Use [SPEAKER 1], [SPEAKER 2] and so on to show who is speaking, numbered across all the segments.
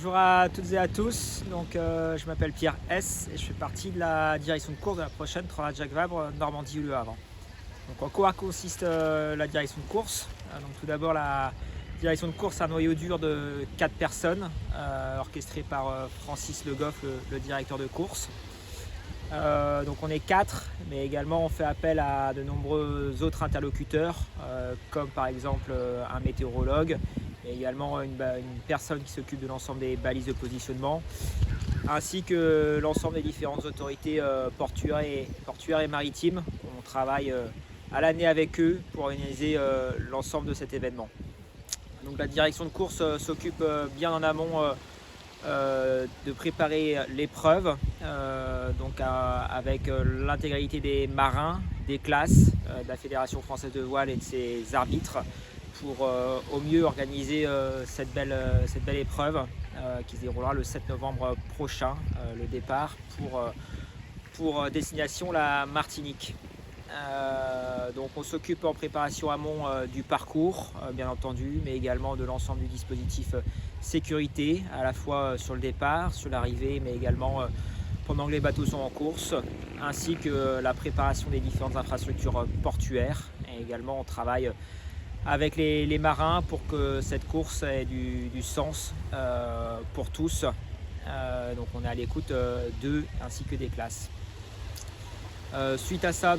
[SPEAKER 1] Bonjour à toutes et à tous, je m'appelle Pierre S et je fais partie de la direction de course de la prochaine Transat Jacques Vabre Normandie-Le Havre. En quoi consiste la direction de course? Tout d'abord, la direction de course, c'est un noyau dur de 4 personnes, orchestré par Francis Le Goff, le directeur de course. On est 4, mais également on fait appel à de nombreux autres interlocuteurs, comme par exemple un météorologue, et également une personne qui s'occupe de l'ensemble des balises de positionnement, ainsi que l'ensemble des différentes autorités portuaires et maritimes. On travaille à l'année avec eux pour organiser l'ensemble de cet événement. Donc la direction de course s'occupe bien en amont de préparer l'épreuve, avec l'intégralité des marins, des classes, de la Fédération Française de Voile et de ses arbitres, pour au mieux organiser cette belle épreuve qui se déroulera le 7 novembre prochain, le départ pour destination la Martinique. On s'occupe en préparation amont du parcours, bien entendu, mais également de l'ensemble du dispositif sécurité, à la fois sur le départ, sur l'arrivée, mais également pendant que les bateaux sont en course, ainsi que la préparation des différentes infrastructures portuaires. Et également, on travaille avec les marins pour que cette course ait du sens pour tous. On est à l'écoute d'eux ainsi que des classes. Suite à ça,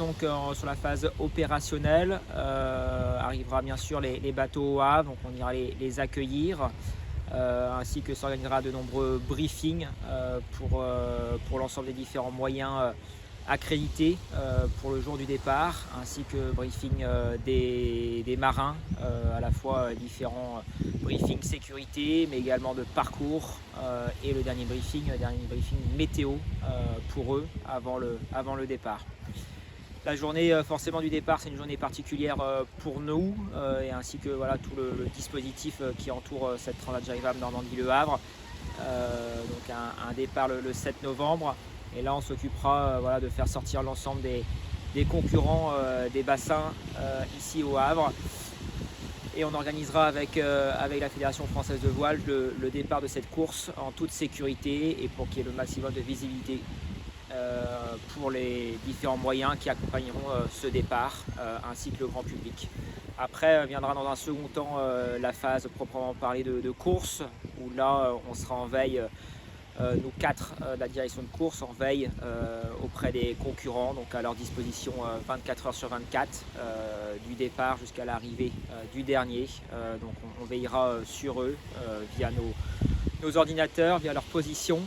[SPEAKER 1] sur la phase opérationnelle, arrivera bien sûr les bateaux au Havre, donc on ira les accueillir, ainsi que s'organisera de nombreux briefings pour l'ensemble des différents moyens accrédités pour le jour du départ, ainsi que briefing des marins, à la fois différents briefings sécurité, mais également de parcours, et le dernier briefing météo pour eux avant le départ. La journée forcément du départ, c'est une journée particulière pour nous, et ainsi que tout le dispositif qui entoure cette Transat Jacques Vabre Normandie-Le Havre. Un départ le 7 novembre, et là on s'occupera de faire sortir l'ensemble des concurrents des bassins ici au Havre, et on organisera avec la Fédération Française de Voile le départ de cette course en toute sécurité et pour qu'il y ait le maximum de visibilité pour les différents moyens qui accompagneront ce départ, ainsi que le grand public. Après viendra dans un second temps la phase proprement parlée de course, où là on sera en veille, nous 4 de la direction de course, en veille auprès des concurrents, donc à leur disposition 24 heures sur 24, du départ jusqu'à l'arrivée du dernier. On veillera sur eux via nos ordinateurs, via leur position,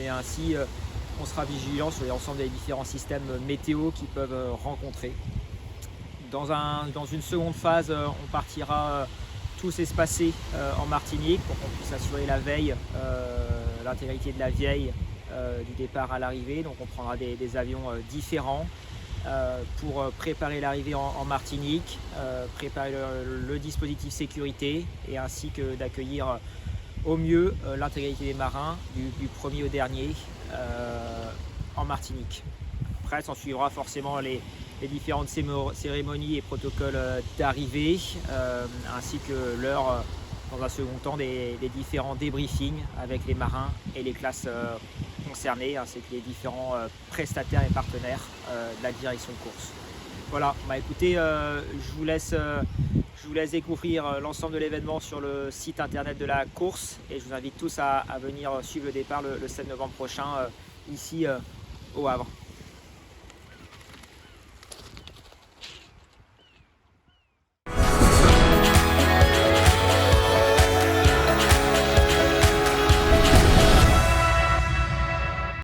[SPEAKER 1] et ainsi on sera vigilant sur l'ensemble des différents systèmes météo qu'ils peuvent rencontrer. Dans une seconde phase, on partira tous espacés en Martinique pour qu'on puisse assurer la veille, l'intégralité de la veille du départ à l'arrivée. Donc on prendra des avions différents pour préparer l'arrivée en Martinique, préparer le dispositif sécurité, et ainsi que d'accueillir au mieux l'intégralité des marins du premier au dernier en Martinique. Après, s'en suivra forcément les différentes cérémonies et protocoles d'arrivée, ainsi que l'heure, dans un second temps, des différents débriefings avec les marins et les classes concernées, ainsi que les différents prestataires et partenaires de la direction de course. Voilà, écoutez, je vous laisse découvrir l'ensemble de l'événement sur le site internet de la course, et je vous invite tous à venir suivre le départ le 7 novembre prochain ici au Havre.